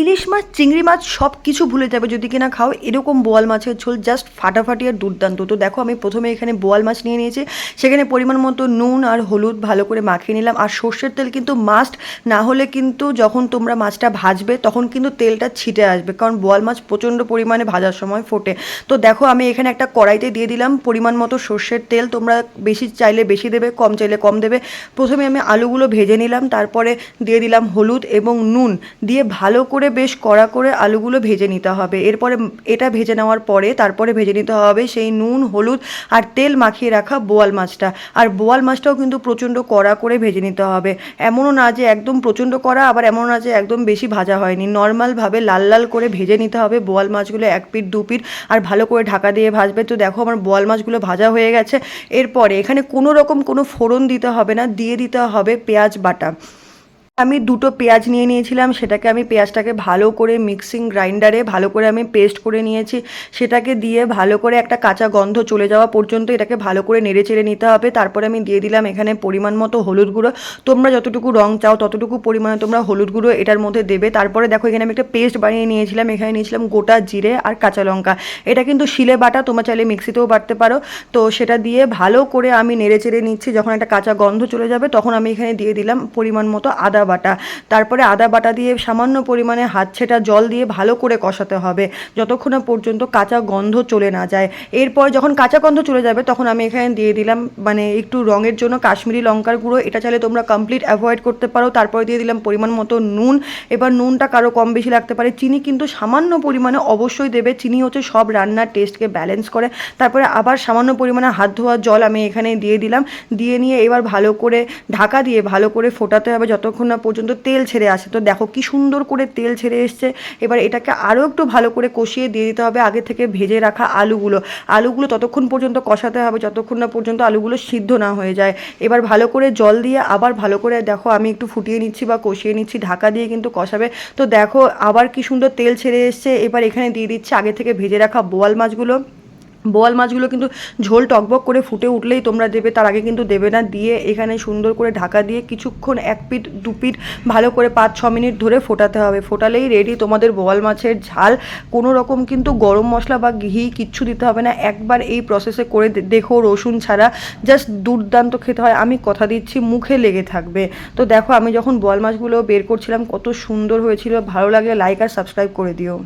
ইলিশ মাছ, চিংড়ি মাছ সব কিছু ভুলে যাবে যদি কিনা খাও এরকম বোয়াল মাছের ঝোল, জাস্ট ফাটাফাটি আর দুর্দান্ত। তো দেখো আমি প্রথমে এখানে বোয়াল মাছ নিয়ে নিয়েছি, সেখানে পরিমাণ মতো নুন আর হলুদ ভালো করে মাখিয়ে নিলাম। আর সর্ষের তেল কিন্তু মাস্ট, না হলে কিন্তু যখন তোমরা মাছটা ভাজবে তখন কিন্তু তেলটা ছিটে আসবে, কারণ বোয়াল মাছ প্রচণ্ড পরিমাণে ভাজার সময় ফোটে। তো দেখো আমি এখানে একটা কড়াইতে দিয়ে দিলাম পরিমাণ মতো সর্ষের তেল, তোমরা বেশি চাইলে বেশি দেবে, কম চাইলে কম দেবে। প্রথমে আমি আলুগুলো ভেজে নিলাম, তারপরে দিয়ে দিলাম হলুদ এবং নুন দিয়ে ভালো করে বেশ কড়া করে আলুগুলো ভেজে নিতে হবে। এরপরে এটা ভেজে নেওয়ার পরে তারপরে ভেজে নিতে হবে সেই নুন হলুদ আর তেল মাখিয়ে রাখা বোয়াল মাছটা। আর বোয়াল মাছটাও কিন্তু প্রচণ্ড কড়া করে ভেজে নিতে হবে, এমনও না যে একদম প্রচণ্ড কড়া, আবার এমনও না যে একদম বেশি ভাজা হয়নি, নর্মালভাবে লাল লাল করে ভেজে নিতে হবে বোয়াল মাছগুলো, এক পিঠ দু পিঠ, আর ভালো করে ঢাকা দিয়ে ভাজবে। তো দেখো আমার বোয়াল মাছগুলো ভাজা হয়ে গেছে। এরপরে এখানে কোনো রকম কোনো ফোড়ন দিতে হবে না, দিয়ে দিতে হবে পেঁয়াজ বাটা। আমি দুটো পেঁয়াজ নিয়ে নিয়েছিলাম, সেটাকে আমি পেঁয়াজটাকে ভালো করে মিক্সিং গ্রাইন্ডারে ভালো করে আমি পেস্ট করে নিয়েছি। সেটাকে দিয়ে ভালো করে একটা কাঁচা গন্ধ চলে যাওয়া পর্যন্ত এটাকে ভালো করে নেড়ে চেড়ে নিতে হবে। তারপরে আমি দিয়ে দিলাম এখানে পরিমাণ মতো হলুদ গুঁড়ো, তোমরা যতটুকু রং চাও ততটুকু পরিমাণে তোমরা হলুদ গুঁড়ো এটার মধ্যে দেবে। তারপরে দেখো এখানে আমি একটা পেস্ট বানিয়ে নিয়েছিলাম, এখানে নিয়েছিলাম গোটা জিরে আর কাঁচা লঙ্কা, এটা কিন্তু শিলে বাটা, তোমরা চাইলে মিক্সিতেও বাটতে পারো। তো সেটা দিয়ে ভালো করে আমি নেড়ে চেড়ে নিচ্ছি, যখন একটা কাঁচা গন্ধ চলে যাবে তখন আমি এখানে দিয়ে দিলাম পরিমাণ মতো আদা বাটা। তারপরে আদা বাটা দিয়ে সামান্য পরিমাণে হাত ছেটা জল দিয়ে ভালো করে কষাতে হবে যতক্ষণ না পর্যন্ত কাঁচা গন্ধ চলে না যায়। এরপর যখন কাঁচা গন্ধ চলে যাবে তখন আমি এখানে দিয়ে দিলাম মানে একটু রঙের জন্য কাশ্মীরি লঙ্কার গুঁড়ো, এটা চাইলে তোমরা কমপ্লিট অ্যাভয়েড করতে পারো। তারপরে দিয়ে দিলাম পরিমাণ মতো নুন, এবার নুনটা কারো কম বেশি লাগতে পারে। চিনি কিন্তু সামান্য পরিমাণে অবশ্যই দেবে, চিনি হচ্ছে সব রান্নার টেস্টকে ব্যালেন্স করে। তারপরে আবার সামান্য পরিমাণে হাত ধোয়ার জল আমি এখানে দিয়ে দিলাম, দিয়ে নিয়ে এবার ভালো করে ঢাকা দিয়ে ভালো করে ফোটাতে হবে যতক্ষণ না পর্যন্ত তেল ছেড়ে আসে। তো দেখো কি সুন্দর করে তেল ছেড়ে এসছে। এবার এটাকে আরও একটু ভালো করে কষিয়ে দিয়ে দিতে হবে আগে থেকে ভেজে রাখা আলুগুলো ততক্ষণ পর্যন্ত কষাতে হবে যতক্ষণ না পর্যন্ত আলুগুলো সিদ্ধ না হয়ে যায়। এবার ভালো করে জল দিয়ে আবার ভালো করে দেখো আমি একটু ফুটিয়ে নিচ্ছি বা কষিয়ে নিচ্ছি, ঢাকা দিয়ে কিন্তু কষাবে। তো দেখো আবার কি সুন্দর তেল ছেড়ে এসছে। এবার এখানে দিয়ে দিচ্ছি আগে থেকে ভেজে রাখা বোয়াল মাছগুলো কিন্তু ঝোল টকবক করে ফুটে উঠলেই তোমরা দেবে, তার আগে কিন্তু দেবে না। দিয়ে এখানে সুন্দর করে ঢাকা দিয়ে কিছুক্ষণ এক পিঠ দু পিঠ ভালো করে 5-6 মিনিট ধরে ফোটাতে হবে, ফোটালেই রেডি তোমাদের বোয়াল মাছের ঝাল। কোনো রকম কিন্তু গরম মশলা বা ঘি কিচ্ছু দিতে হবে না, একবার এই প্রসেসে করে দেখো রসুন ছাড়া, জাস্ট দুর্দান্ত খেতে হয়, আমি কথা দিচ্ছি মুখে লেগে থাকবে। তো দেখো আমি যখন বোয়াল মাছগুলো বের করছিলাম কত সুন্দর হয়েছিল, ভালো লাগলে লাইক আর সাবস্ক্রাইব করে দিও।